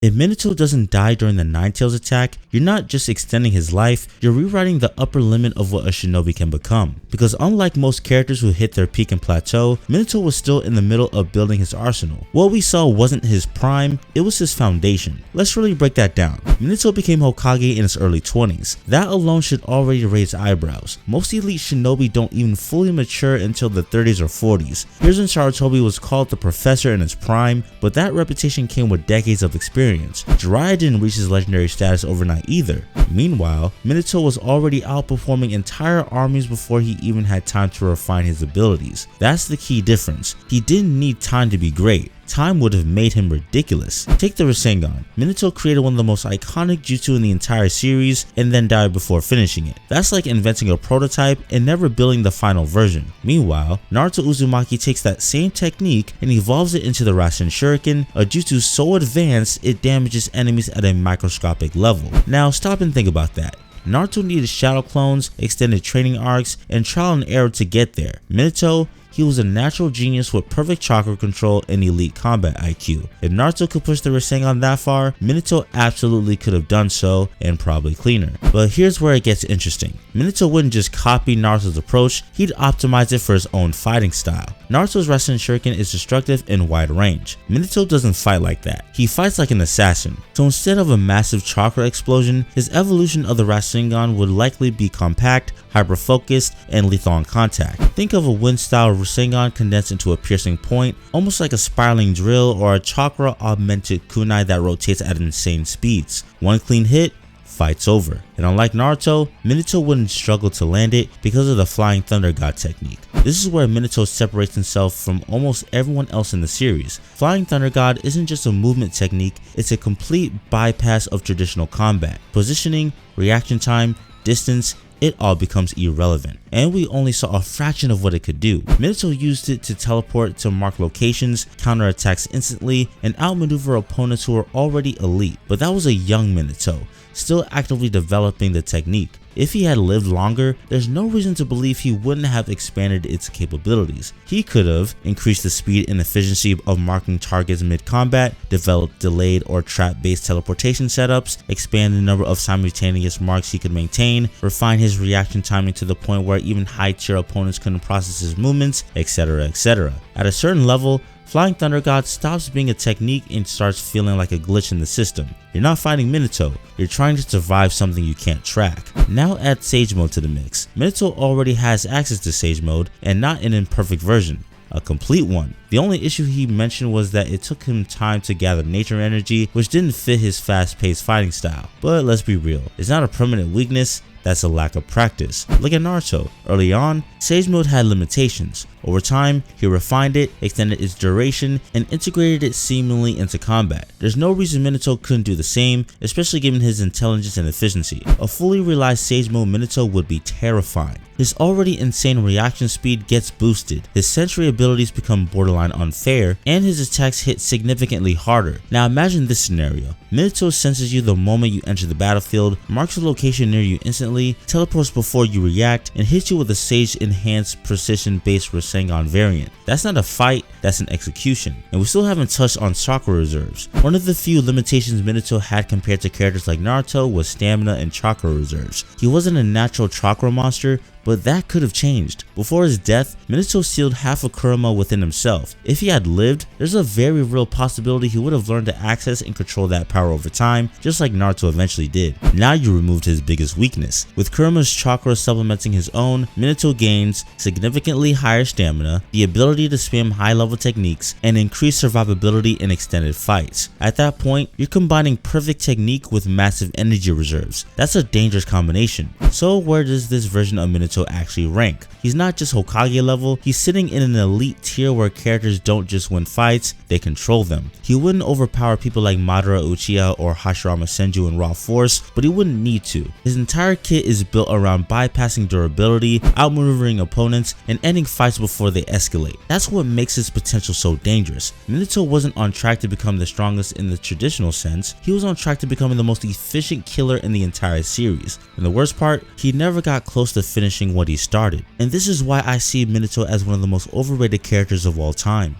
If Minato doesn't die during the Nine Tails attack, you're not just extending his life, you're rewriting the upper limit of what a shinobi can become. Because unlike most characters who hit their peak and plateau, Minato was still in the middle of building his arsenal. What we saw wasn't his prime, it was his foundation. Let's really break that down. Minato became Hokage in his early 20s. That alone should already raise eyebrows. Most elite shinobi don't even fully mature until the 30s or 40s. Hiruzen Sarutobi was called the professor in his prime, but that reputation came with decades of experience. Jiraiya didn't reach his legendary status overnight either. Meanwhile, Minato was already outperforming entire armies before he even had time to refine his abilities. That's the key difference. He didn't need time to be great. Time would have made him ridiculous. Take the Rasengan. Minato created one of the most iconic jutsu in the entire series and then died before finishing it. That's like inventing a prototype and never building the final version. Meanwhile, Naruto Uzumaki takes that same technique and evolves it into the Rasen Shuriken, a jutsu so advanced it damages enemies at a microscopic level. Now stop and think about that. Naruto needed shadow clones, extended training arcs, and trial and error to get there. Minato, he was a natural genius with perfect chakra control and elite combat IQ. If Naruto could push the Rasengan that far, Minato absolutely could have done so, and probably cleaner. But here's where it gets interesting. Minato wouldn't just copy Naruto's approach, he'd optimize it for his own fighting style. Naruto's Rasen Shuriken is destructive and wide range. Minato doesn't fight like that. He fights like an assassin. So instead of a massive chakra explosion, his evolution of the Rasengan would likely be compact, hyper-focused, and lethal on contact. Think of a wind-style Rasengan condensed into a piercing point, almost like a spiraling drill or a chakra-augmented kunai that rotates at insane speeds. One clean hit, fight's over. And unlike Naruto, Minato wouldn't struggle to land it because of the Flying Thunder God technique. This is where Minato separates himself from almost everyone else in the series. Flying Thunder God isn't just a movement technique, it's a complete bypass of traditional combat. Positioning, reaction time, distance, it all becomes irrelevant, and we only saw a fraction of what it could do. Minato used it to teleport to mark locations, counter attacks instantly, and outmaneuver opponents who were already elite. But that was a young Minato, still actively developing the technique. If he had lived longer, there's no reason to believe he wouldn't have expanded its capabilities. He could have increased the speed and efficiency of marking targets mid-combat, developed delayed or trap-based teleportation setups, expand the number of simultaneous marks he could maintain, refine his reaction timing to the point where even high-tier opponents couldn't process his movements, etc, etc. At a certain level, Flying Thunder God stops being a technique and starts feeling like a glitch in the system. You're not fighting Minato, you're trying to survive something you can't track. Now add Sage Mode to the mix. Minato already has access to Sage Mode, and not an imperfect version, a complete one. The only issue he mentioned was that it took him time to gather nature energy, which didn't fit his fast-paced fighting style. But let's be real, it's not a permanent weakness, that's a lack of practice. Look at Naruto. Early on, Sage Mode had limitations. Over time, he refined it, extended its duration, and integrated it seamlessly into combat. There's no reason Minato couldn't do the same, especially given his intelligence and efficiency. A fully realized Sage Mode Minato would be terrifying. His already insane reaction speed gets boosted, his sensory abilities become borderline unfair, and his attacks hit significantly harder. Now imagine this scenario. Minato senses you the moment you enter the battlefield, marks a location near you instantly, teleports before you react, and hits you with a Sage enhanced precision based Rasengan variant. That's not a fight, that's an execution. And we still haven't touched on chakra reserves. One of the few limitations Minato had compared to characters like Naruto was stamina and chakra reserves. He wasn't a natural chakra monster, but that could have changed. Before his death, Minato sealed half of Kurama within himself. If he had lived, there's a very real possibility he would have learned to access and control that power over time, just like Naruto eventually did. Now you removed his biggest weakness. With Kurama's chakra supplementing his own, Minato gains significantly higher stamina, the ability to spam high-level techniques, and increased survivability in extended fights. At that point, you're combining perfect technique with massive energy reserves. That's a dangerous combination. So where does this version of Minato actually rank? He's not just Hokage level, he's sitting in an elite tier where characters don't just win fights, they control them. He wouldn't overpower people like Madara, Uchiha, or Hashirama Senju in raw force, but he wouldn't need to. His entire kit is built around bypassing durability, outmaneuvering opponents, and ending fights before they escalate. That's what makes his potential so dangerous. Minato wasn't on track to become the strongest in the traditional sense, he was on track to becoming the most efficient killer in the entire series. And the worst part, he never got close to finishing what he started. And this is why I see Minato as one of the most overrated characters of all time.